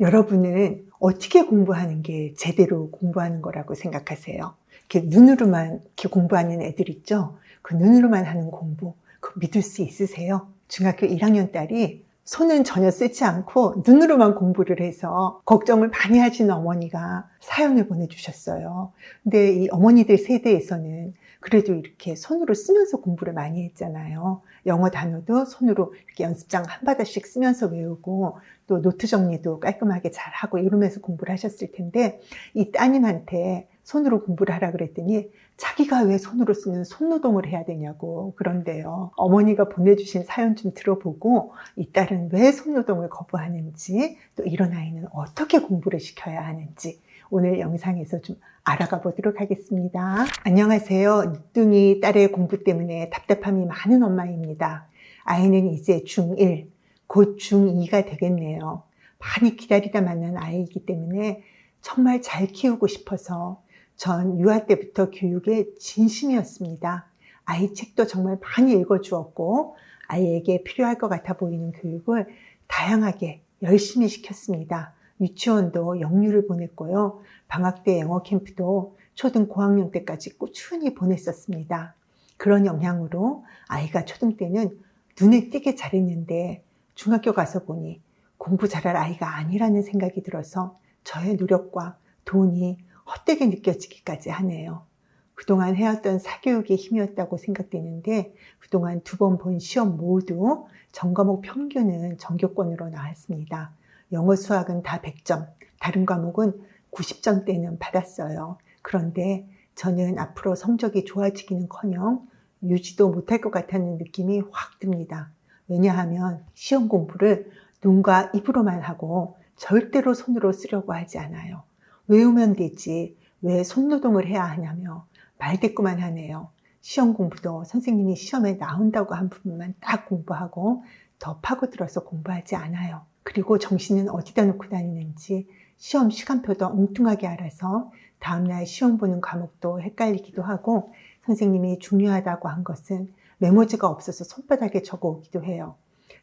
여러분은 어떻게 공부하는 게 제대로 공부하는 거라고 생각하세요? 이렇게 눈으로만 이렇게 공부하는 애들 있죠? 그 눈으로만 하는 공부, 그거 믿을 수 있으세요? 중학교 1학년 딸이 손은 전혀 쓰지 않고 눈으로만 공부를 해서 걱정을 많이 하시는 어머니가 사연을 보내주셨어요. 근데 이 어머니들 세대에서는 그래도 이렇게 손으로 쓰면서 공부를 많이 했잖아요. 영어 단어도 손으로 이렇게 연습장 한 바닥씩 쓰면서 외우고 또 노트 정리도 깔끔하게 잘하고 이러면서 공부를 하셨을 텐데 이 따님한테 손으로 공부를 하라 그랬더니 자기가 왜 손으로 쓰는 손노동을 해야 되냐고 그런데요. 어머니가 보내주신 사연 좀 들어보고 이 딸은 왜 손노동을 거부하는지 또 이런 아이는 어떻게 공부를 시켜야 하는지 오늘 영상에서 좀 알아가 보도록 하겠습니다. 안녕하세요. 늦둥이 딸의 공부 때문에 답답함이 많은 엄마입니다. 아이는 이제 중1, 곧 중2가 되겠네요. 많이 기다리다 만난 아이이기 때문에 정말 잘 키우고 싶어서 전 유아 때부터 교육에 진심이었습니다. 아이 책도 정말 많이 읽어주었고 아이에게 필요할 것 같아 보이는 교육을 다양하게 열심히 시켰습니다. 유치원도 영유를 보냈고요. 방학 때 영어 캠프도 초등 고학년 때까지 꾸준히 보냈었습니다. 그런 영향으로 아이가 초등 때는 눈에 띄게 잘했는데 중학교 가서 보니 공부 잘할 아이가 아니라는 생각이 들어서 저의 노력과 돈이 헛되게 느껴지기까지 하네요. 그동안 해왔던 사교육의 힘이었다고 생각되는데 그동안 2번 본 시험 모두 전과목 평균은 전교권으로 나왔습니다. 영어 수학은 다 100점, 다른 과목은 90점대는 받았어요. 그런데 저는 앞으로 성적이 좋아지기는커녕 유지도 못할 것 같다는 느낌이 확 듭니다. 왜냐하면 시험 공부를 눈과 입으로만 하고 절대로 손으로 쓰려고 하지 않아요. 외우면 되지 왜 손노동을 해야 하냐며 말대꾸만 하네요. 시험 공부도 선생님이 시험에 나온다고 한 부분만 딱 공부하고 더 파고들어서 공부하지 않아요. 그리고 정신은 어디다 놓고 다니는지 시험 시간표도 엉뚱하게 알아서 다음날 시험 보는 과목도 헷갈리기도 하고 선생님이 중요하다고 한 것은 메모지가 없어서 손바닥에 적어 오기도 해요.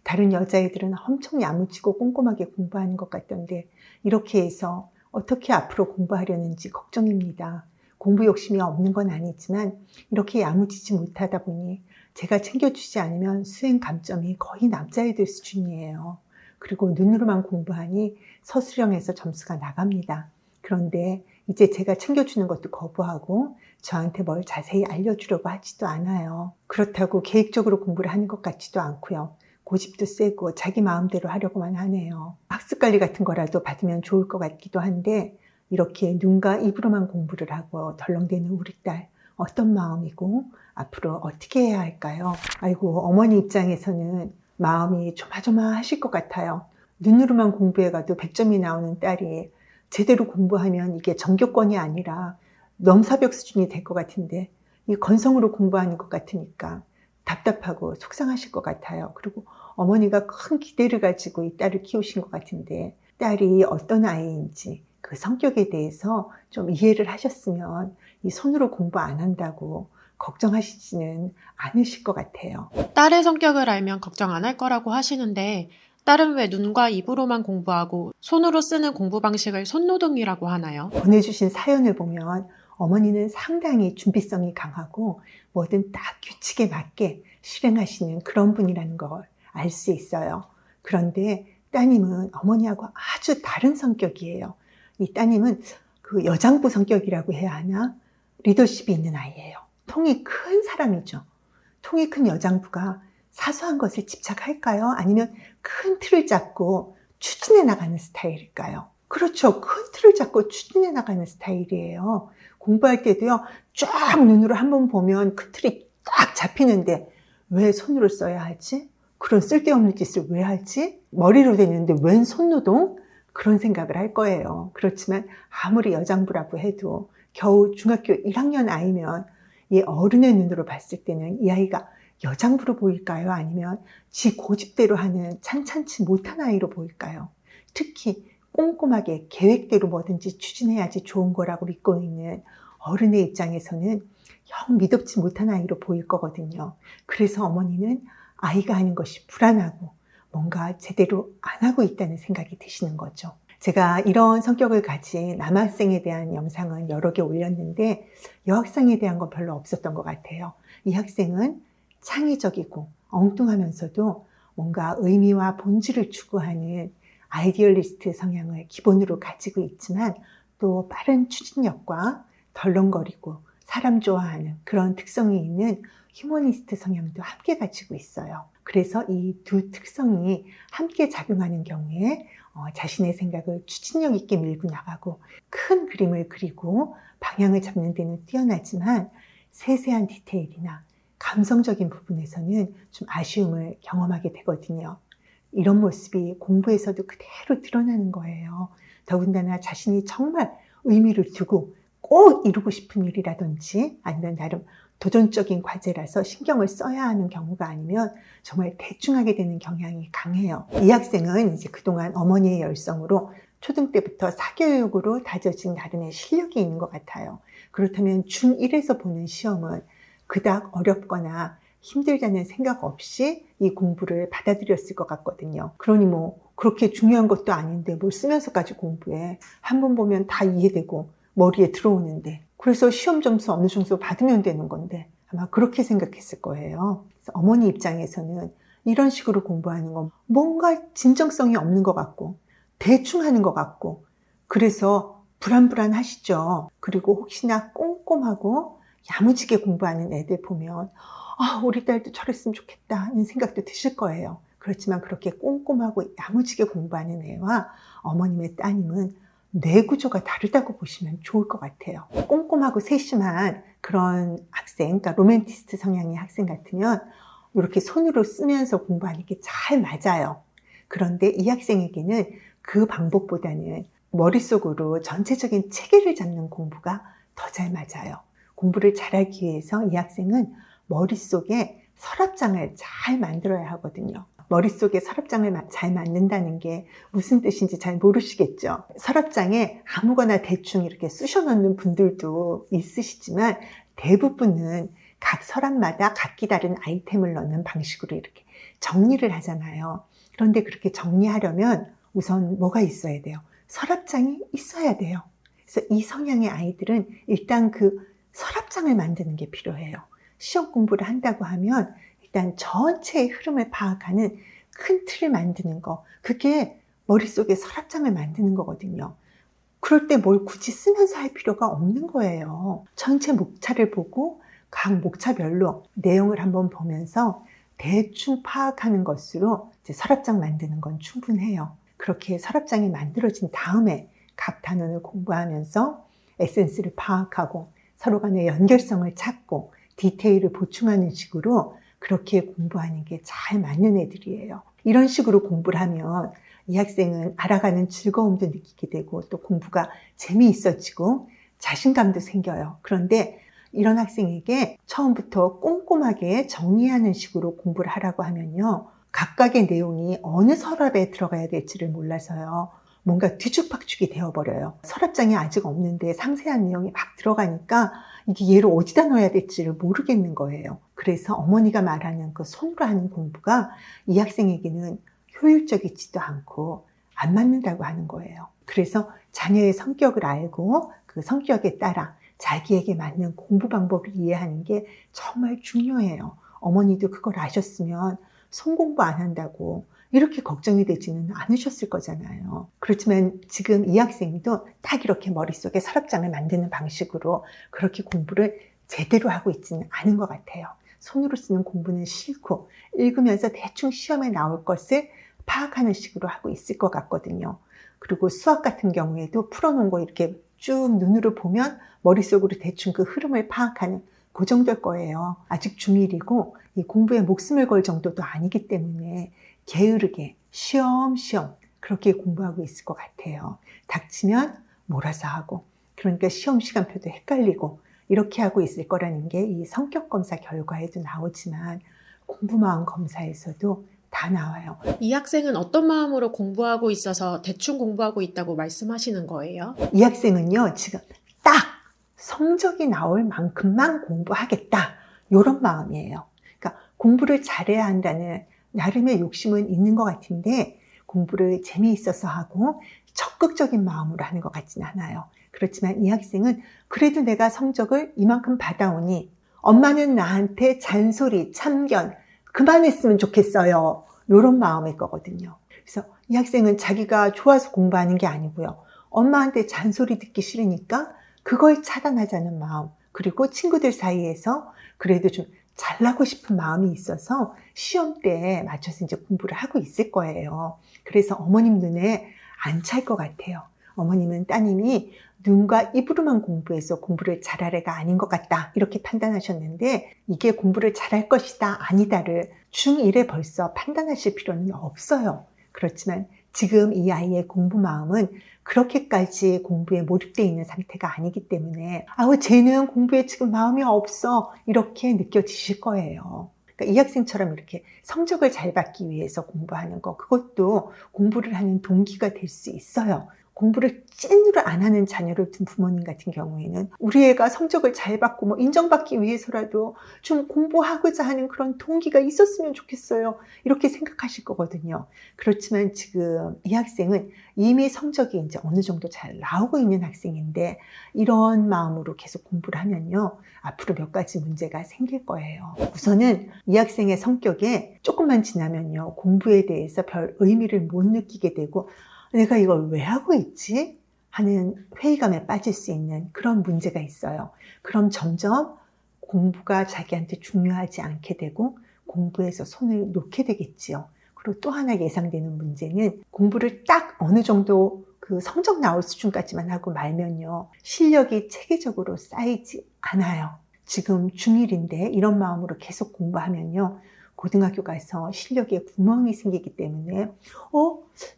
다른 여자애들은 엄청 야무지고 꼼꼼하게 공부하는 것 같던데 이렇게 해서 어떻게 앞으로 공부하려는지 걱정입니다. 공부 욕심이 없는 건 아니지만 이렇게 야무지지 못하다 보니 제가 챙겨주지 않으면 수행 감점이 거의 남자애들 수준이에요. 그리고 눈으로만 공부하니 서술형에서 점수가 나갑니다. 그런데 이제 제가 챙겨주는 것도 거부하고 저한테 뭘 자세히 알려주려고 하지도 않아요. 그렇다고 계획적으로 공부를 하는 것 같지도 않고요. 고집도 세고 자기 마음대로 하려고만 하네요. 학습관리 같은 거라도 받으면 좋을 것 같기도 한데 이렇게 눈과 입으로만 공부를 하고 덜렁대는 우리 딸 어떤 마음이고 앞으로 어떻게 해야 할까요? 아이고 어머니 입장에서는 마음이 조마조마하실 것 같아요. 눈으로만 공부해가도 100점이 나오는 딸이 제대로 공부하면 이게 전교권이 아니라 넘사벽 수준이 될 것 같은데 이 건성으로 공부하는 것 같으니까 답답하고 속상하실 것 같아요. 그리고 어머니가 큰 기대를 가지고 이 딸을 키우신 것 같은데 딸이 어떤 아이인지 그 성격에 대해서 좀 이해를 하셨으면 이 손으로 공부 안 한다고 걱정하시지는 않으실 것 같아요. 딸의 성격을 알면 걱정 안 할 거라고 하시는데 딸은 왜 눈과 입으로만 공부하고 손으로 쓰는 공부 방식을 손노동이라고 하나요? 보내주신 사연을 보면 어머니는 상당히 준비성이 강하고 뭐든 딱 규칙에 맞게 실행하시는 그런 분이라는 걸 알 수 있어요. 그런데 따님은 어머니하고 아주 다른 성격이에요. 이 따님은 그 여장부 성격이라고 해야 하나? 리더십이 있는 아이예요. 통이 큰 사람이죠. 통이 큰 여장부가 사소한 것을 집착할까요? 아니면 큰 틀을 잡고 추진해 나가는 스타일일까요? 그렇죠. 큰 틀을 잡고 추진해 나가는 스타일이에요. 공부할 때도요, 쫙 눈으로 한번 보면 큰 틀이 딱 잡히는데 왜 손으로 써야 하지? 그런 쓸데없는 짓을 왜 하지? 머리로 되는데 웬 손노동? 그런 생각을 할 거예요. 그렇지만 아무리 여장부라고 해도 겨우 중학교 1학년 아이면 이 어른의 눈으로 봤을 때는 이 아이가 여장부로 보일까요? 아니면 지 고집대로 하는 찬찬치 못한 아이로 보일까요? 특히 꼼꼼하게 계획대로 뭐든지 추진해야지 좋은 거라고 믿고 있는 어른의 입장에서는 영 미덥지 못한 아이로 보일 거거든요. 그래서 어머니는 아이가 하는 것이 불안하고 뭔가 제대로 안 하고 있다는 생각이 드시는 거죠. 제가 이런 성격을 가진 남학생에 대한 영상은 여러 개 올렸는데 여학생에 대한 건 별로 없었던 것 같아요. 이 학생은 창의적이고 엉뚱하면서도 뭔가 의미와 본질을 추구하는 아이디얼리스트 성향을 기본으로 가지고 있지만 또 빠른 추진력과 덜렁거리고 사람 좋아하는 그런 특성이 있는 휴머니스트 성향도 함께 가지고 있어요. 그래서 이 두 특성이 함께 작용하는 경우에 자신의 생각을 추진력 있게 밀고 나가고 큰 그림을 그리고 방향을 잡는 데는 뛰어나지만 세세한 디테일이나 감성적인 부분에서는 좀 아쉬움을 경험하게 되거든요. 이런 모습이 공부에서도 그대로 드러나는 거예요. 더군다나 자신이 정말 의미를 두고 꼭 이루고 싶은 일이라든지 아니면 나름 도전적인 과제라서 신경을 써야 하는 경우가 아니면 정말 대충 하게 되는 경향이 강해요. 이 학생은 이제 그동안 어머니의 열성으로 초등 때부터 사교육으로 다져진 나름의 실력이 있는 것 같아요. 그렇다면 중1에서 보는 시험은 그닥 어렵거나 힘들다는 생각 없이 이 공부를 받아들였을 것 같거든요. 그러니 뭐 그렇게 중요한 것도 아닌데 뭘 쓰면서까지 공부해. 한 번 보면 다 이해되고 머리에 들어오는데 그래서 시험 점수 어느 정도 받으면 되는 건데 아마 그렇게 생각했을 거예요. 그래서 어머니 입장에서는 이런 식으로 공부하는 건 뭔가 진정성이 없는 것 같고 대충 하는 것 같고 그래서 불안불안하시죠. 그리고 혹시나 꼼꼼하고 야무지게 공부하는 애들 보면 우리 딸도 저랬으면 좋겠다 하는 생각도 드실 거예요. 그렇지만 그렇게 꼼꼼하고 야무지게 공부하는 애와 어머님의 따님은 뇌 구조가 다르다고 보시면 좋을 것 같아요. 꼼꼼하고 세심한 그런 학생, 그러니까 로맨티스트 성향의 학생 같으면 이렇게 손으로 쓰면서 공부하는 게 잘 맞아요. 그런데 이 학생에게는 그 방법보다는 머릿속으로 전체적인 체계를 잡는 공부가 더 잘 맞아요. 공부를 잘하기 위해서 이 학생은 머릿속에 서랍장을 잘 만들어야 하거든요. 머릿속에 서랍장을 잘 만든다는 게 무슨 뜻인지 잘 모르시겠죠. 서랍장에 아무거나 대충 이렇게 쑤셔 넣는 분들도 있으시지만 대부분은 각 서랍마다 각기 다른 아이템을 넣는 방식으로 이렇게 정리를 하잖아요. 그런데 그렇게 정리하려면 우선 뭐가 있어야 돼요? 서랍장이 있어야 돼요. 그래서 이 성향의 아이들은 일단 그 서랍장을 만드는 게 필요해요. 시험 공부를 한다고 하면 일단 전체의 흐름을 파악하는 큰 틀을 만드는 거, 그게 머릿속에 서랍장을 만드는 거거든요. 그럴 때 뭘 굳이 쓰면서 할 필요가 없는 거예요. 전체 목차를 보고 각 목차별로 내용을 한번 보면서 대충 파악하는 것으로 이제 서랍장 만드는 건 충분해요. 그렇게 서랍장이 만들어진 다음에 각 단원을 공부하면서 에센스를 파악하고 서로 간의 연결성을 찾고 디테일을 보충하는 식으로 그렇게 공부하는 게 잘 맞는 애들이에요. 이런 식으로 공부를 하면 이 학생은 알아가는 즐거움도 느끼게 되고 또 공부가 재미있어지고 자신감도 생겨요. 그런데 이런 학생에게 처음부터 꼼꼼하게 정리하는 식으로 공부를 하라고 하면요. 각각의 내용이 어느 서랍에 들어가야 될지를 몰라서요. 뭔가 뒤죽박죽이 되어버려요. 서랍장이 아직 없는데 상세한 내용이 막 들어가니까 이게 얘를 어디다 넣어야 될지를 모르겠는 거예요. 그래서 어머니가 말하는 그 손으로 하는 공부가 이 학생에게는 효율적이지도 않고 안 맞는다고 하는 거예요. 그래서 자녀의 성격을 알고 그 성격에 따라 자기에게 맞는 공부 방법을 이해하는 게 정말 중요해요. 어머니도 그걸 아셨으면 손공부 안 한다고 이렇게 걱정이 되지는 않으셨을 거잖아요. 그렇지만 지금 이 학생도 딱 이렇게 머릿속에 서랍장을 만드는 방식으로 그렇게 공부를 제대로 하고 있지는 않은 것 같아요. 손으로 쓰는 공부는 싫고 읽으면서 대충 시험에 나올 것을 파악하는 식으로 하고 있을 것 같거든요. 그리고 수학 같은 경우에도 풀어놓은 거 이렇게 쭉 눈으로 보면 머릿속으로 대충 그 흐름을 파악하는 그 정도일 거예요. 아직 중1이고 이 공부에 목숨을 걸 정도도 아니기 때문에 게으르게 쉬엄쉬엄 그렇게 공부하고 있을 것 같아요. 닥치면 몰아서 하고 그러니까 시험 시간표도 헷갈리고 이렇게 하고 있을 거라는 게 이 성격 검사 결과에도 나오지만 공부마음 검사에서도 다 나와요. 이 학생은 어떤 마음으로 공부하고 있어서 대충 공부하고 있다고 말씀하시는 거예요? 이 학생은요, 지금 딱 성적이 나올 만큼만 공부하겠다. 이런 마음이에요. 그러니까 공부를 잘해야 한다는 나름의 욕심은 있는 것 같은데 공부를 재미있어서 하고 적극적인 마음으로 하는 것 같지는 않아요. 그렇지만 이 학생은 그래도 내가 성적을 이만큼 받아오니 엄마는 나한테 잔소리, 참견 그만했으면 좋겠어요. 이런 마음일 거거든요. 그래서 이 학생은 자기가 좋아서 공부하는 게 아니고요. 엄마한테 잔소리 듣기 싫으니까 그걸 차단하자는 마음, 그리고 친구들 사이에서 그래도 좀 잘나고 싶은 마음이 있어서 시험 때에 맞춰서 이제 공부를 하고 있을 거예요. 그래서 어머님 눈에 안 찰 것 같아요. 어머님은 따님이 눈과 입으로만 공부해서 공부를 잘할 애가 아닌 것 같다 이렇게 판단하셨는데, 이게 공부를 잘할 것이다 아니다를 중1에 벌써 판단하실 필요는 없어요. 그렇지만 지금 이 아이의 공부 마음은 그렇게까지 공부에 몰입되어 있는 상태가 아니기 때문에 쟤는 공부에 지금 마음이 없어 이렇게 느껴지실 거예요. 그러니까 이 학생처럼 이렇게 성적을 잘 받기 위해서 공부하는 거, 그것도 공부를 하는 동기가 될 수 있어요. 공부를 찐으로 안 하는 자녀를 둔 부모님 같은 경우에는 우리 애가 성적을 잘 받고 인정받기 위해서라도 좀 공부하고자 하는 그런 동기가 있었으면 좋겠어요. 이렇게 생각하실 거거든요. 그렇지만 지금 이 학생은 이미 성적이 이제 어느 정도 잘 나오고 있는 학생인데, 이런 마음으로 계속 공부를 하면요, 앞으로 몇 가지 문제가 생길 거예요. 우선은 이 학생의 성격에 조금만 지나면요, 공부에 대해서 별 의미를 못 느끼게 되고 내가 이걸 왜 하고 있지? 하는 회의감에 빠질 수 있는 그런 문제가 있어요. 그럼 점점 공부가 자기한테 중요하지 않게 되고 공부에서 손을 놓게 되겠지요. 그리고 또 하나 예상되는 문제는, 공부를 딱 어느 정도 그 성적 나올 수준까지만 하고 말면요, 실력이 체계적으로 쌓이지 않아요. 지금 중1인데 이런 마음으로 계속 공부하면요, 고등학교 가서 실력에 구멍이 생기기 때문에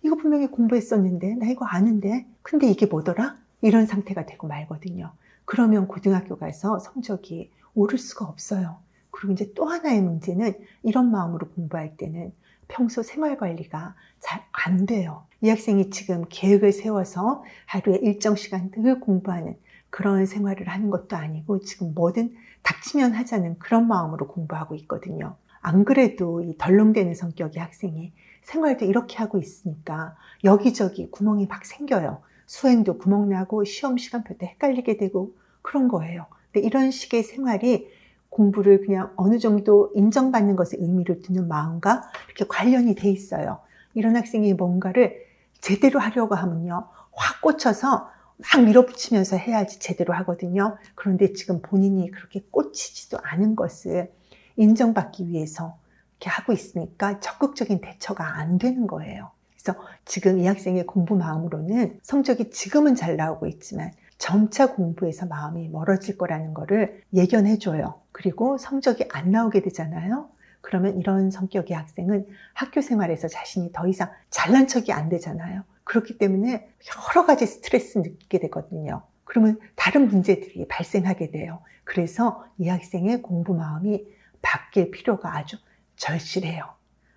이거 분명히 공부했었는데 나 이거 아는데 근데 이게 뭐더라? 이런 상태가 되고 말거든요. 그러면 고등학교 가서 성적이 오를 수가 없어요. 그리고 이제 또 하나의 문제는, 이런 마음으로 공부할 때는 평소 생활 관리가 잘 안 돼요. 이 학생이 지금 계획을 세워서 하루에 일정 시간 늘 공부하는 그런 생활을 하는 것도 아니고, 지금 뭐든 닥치면 하자는 그런 마음으로 공부하고 있거든요. 안 그래도 이 덜렁대는 성격의 학생이 생활도 이렇게 하고 있으니까 여기저기 구멍이 막 생겨요. 수행도 구멍 나고 시험 시간표 때 헷갈리게 되고 그런 거예요. 근데 이런 식의 생활이 공부를 그냥 어느 정도 인정받는 것에 의미를 두는 마음과 이렇게 관련이 돼 있어요. 이런 학생이 뭔가를 제대로 하려고 하면요, 확 꽂혀서 막 밀어붙이면서 해야지 제대로 하거든요. 그런데 지금 본인이 그렇게 꽂히지도 않은 것을 인정받기 위해서 이렇게 하고 있으니까 적극적인 대처가 안 되는 거예요. 그래서 지금 이 학생의 공부 마음으로는 성적이 지금은 잘 나오고 있지만 점차 공부에서 마음이 멀어질 거라는 거를 예견해줘요. 그리고 성적이 안 나오게 되잖아요. 그러면 이런 성격의 학생은 학교 생활에서 자신이 더 이상 잘난 척이 안 되잖아요. 그렇기 때문에 여러 가지 스트레스를 느끼게 되거든요. 그러면 다른 문제들이 발생하게 돼요. 그래서 이 학생의 공부 마음이 바뀔 필요가 아주 절실해요.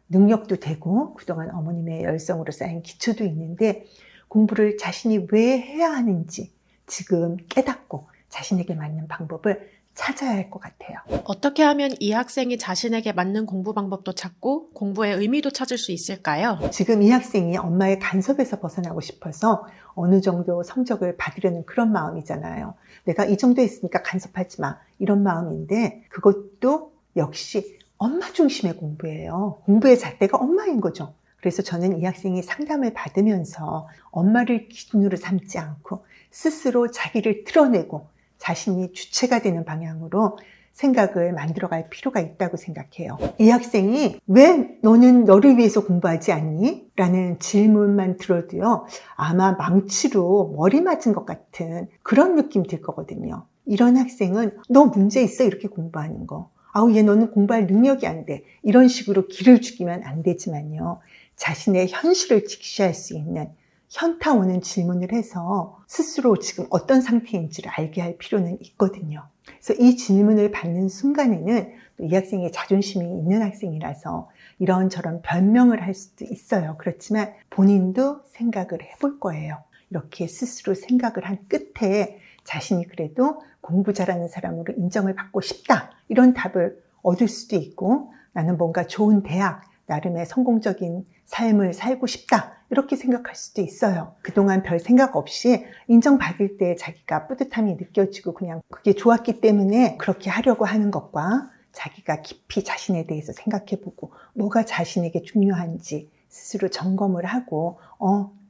능력도 되고 그동안 어머님의 열성으로 쌓인 기초도 있는데, 공부를 자신이 왜 해야 하는지 지금 깨닫고 자신에게 맞는 방법을 찾아야 할 것 같아요. 어떻게 하면 이 학생이 자신에게 맞는 공부 방법도 찾고 공부의 의미도 찾을 수 있을까요? 지금 이 학생이 엄마의 간섭에서 벗어나고 싶어서 어느 정도 성적을 받으려는 그런 마음이잖아요. 내가 이 정도 했으니까 간섭하지 마, 이런 마음인데, 그것도 역시 엄마 중심의 공부예요. 공부의 잣대가 엄마인 거죠. 그래서 저는 이 학생이 상담을 받으면서 엄마를 기준으로 삼지 않고 스스로 자기를 드러내고 자신이 주체가 되는 방향으로 생각을 만들어갈 필요가 있다고 생각해요. 이 학생이 왜 너는 너를 위해서 공부하지 않니? 라는 질문만 들어도요, 아마 망치로 머리 맞은 것 같은 그런 느낌 들 거거든요. 이런 학생은 너 문제 있어, 이렇게 공부하는 거. 얘 너는 공부할 능력이 안 돼, 이런 식으로 기를 죽이면 안 되지만요, 자신의 현실을 직시할 수 있는 현타 오는 질문을 해서 스스로 지금 어떤 상태인지를 알게 할 필요는 있거든요. 그래서 이 질문을 받는 순간에는 또 이 학생이 자존심이 있는 학생이라서 이런저런 변명을 할 수도 있어요. 그렇지만 본인도 생각을 해볼 거예요. 이렇게 스스로 생각을 한 끝에 자신이 그래도 공부 잘하는 사람으로 인정을 받고 싶다, 이런 답을 얻을 수도 있고, 나는 뭔가 좋은 대학, 나름의 성공적인 삶을 살고 싶다. 이렇게 생각할 수도 있어요. 그동안 별 생각 없이 인정받을 때 자기가 뿌듯함이 느껴지고 그냥 그게 좋았기 때문에 그렇게 하려고 하는 것과 자기가 깊이 자신에 대해서 생각해보고 뭐가 자신에게 중요한지 스스로 점검을 하고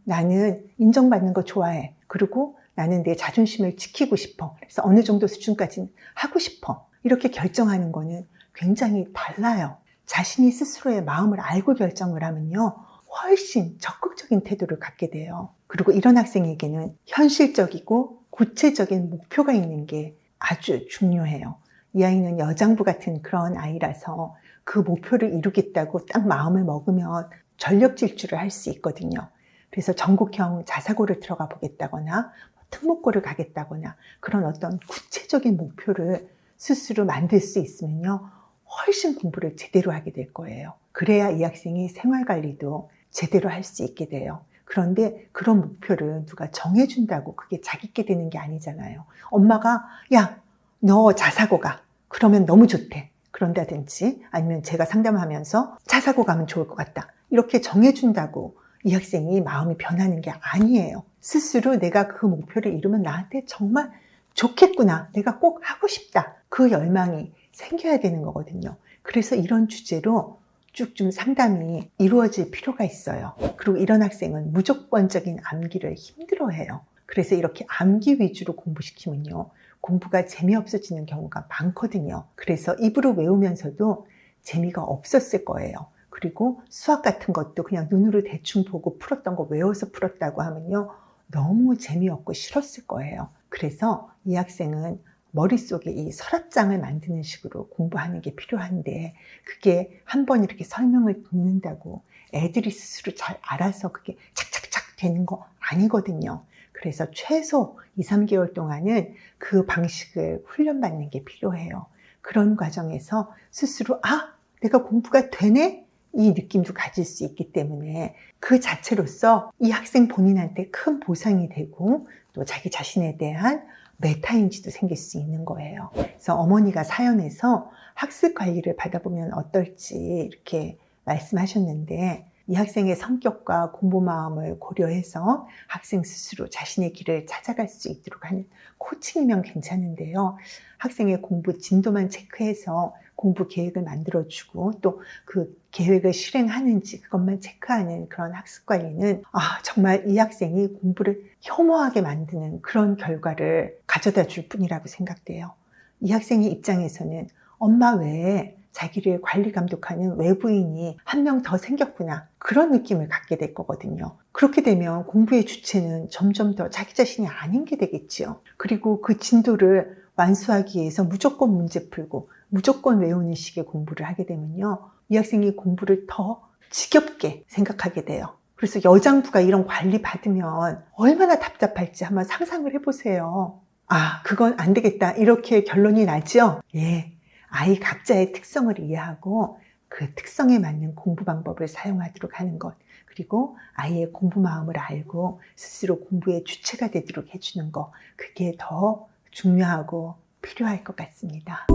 나는 인정받는 거 좋아해. 그리고 나는 내 자존심을 지키고 싶어. 그래서 어느 정도 수준까지는 하고 싶어. 이렇게 결정하는 거는 굉장히 달라요. 자신이 스스로의 마음을 알고 결정을 하면요. 훨씬 적극적인 태도를 갖게 돼요. 그리고 이런 학생에게는 현실적이고 구체적인 목표가 있는 게 아주 중요해요. 이 아이는 여장부 같은 그런 아이라서 그 목표를 이루겠다고 딱 마음을 먹으면 전력 질주를 할 수 있거든요. 그래서 전국형 자사고를 들어가 보겠다거나 특목고를 가겠다거나 그런 어떤 구체적인 목표를 스스로 만들 수 있으면요. 훨씬 공부를 제대로 하게 될 거예요. 그래야 이 학생이 생활관리도 제대로 할 수 있게 돼요. 그런데 그런 목표를 누가 정해준다고 그게 자기께 되는 게 아니잖아요. 엄마가 야, 너 자사고 가. 그러면 너무 좋대. 그런다든지 아니면 제가 상담하면서 자사고 가면 좋을 것 같다. 이렇게 정해준다고 이 학생이 마음이 변하는 게 아니에요. 스스로 내가 그 목표를 이루면 나한테 정말 좋겠구나. 내가 꼭 하고 싶다. 그 열망이 생겨야 되는 거거든요. 그래서 이런 주제로 쭉 좀 상담이 이루어질 필요가 있어요. 그리고 이런 학생은 무조건적인 암기를 힘들어해요. 그래서 이렇게 암기 위주로 공부시키면요. 공부가 재미없어지는 경우가 많거든요. 그래서 입으로 외우면서도 재미가 없었을 거예요. 그리고 수학 같은 것도 그냥 눈으로 대충 보고 풀었던 거 외워서 풀었다고 하면요. 너무 재미없고 싫었을 거예요. 그래서 이 학생은 머릿속에 이 서랍장을 만드는 식으로 공부하는 게 필요한데 그게 한번 이렇게 설명을 듣는다고 애들이 스스로 잘 알아서 그게 착착착 되는 거 아니거든요. 그래서 최소 2, 3개월 동안은 그 방식을 훈련받는 게 필요해요. 그런 과정에서 스스로 내가 공부가 되네? 이 느낌도 가질 수 있기 때문에 그 자체로서 이 학생 본인한테 큰 보상이 되고 또 자기 자신에 대한 메타인지도 생길 수 있는 거예요. 그래서 어머니가 사연에서 학습 관리를 받아보면 어떨지 이렇게 말씀하셨는데 이 학생의 성격과 공부 마음을 고려해서 학생 스스로 자신의 길을 찾아갈 수 있도록 하는 코칭이면 괜찮은데요. 학생의 공부 진도만 체크해서 공부 계획을 만들어주고 또 그 계획을 실행하는지 그것만 체크하는 그런 학습 관리는 정말 이 학생이 공부를 혐오하게 만드는 그런 결과를 가져다 줄 뿐이라고 생각돼요. 이 학생의 입장에서는 엄마 외에 자기를 관리 감독하는 외부인이 한 명 더 생겼구나 그런 느낌을 갖게 될 거거든요. 그렇게 되면 공부의 주체는 점점 더 자기 자신이 아닌 게 되겠죠. 그리고 그 진도를 완수하기 위해서 무조건 문제 풀고 무조건 외우는 식의 공부를 하게 되면요. 이 학생이 공부를 더 지겹게 생각하게 돼요. 그래서 여장부가 이런 관리 받으면 얼마나 답답할지 한번 상상을 해보세요. 그건 안 되겠다 이렇게 결론이 나죠? 예, 아이 각자의 특성을 이해하고 그 특성에 맞는 공부 방법을 사용하도록 하는 것 그리고 아이의 공부 마음을 알고 스스로 공부의 주체가 되도록 해주는 것 그게 더 중요하고 필요할 것 같습니다.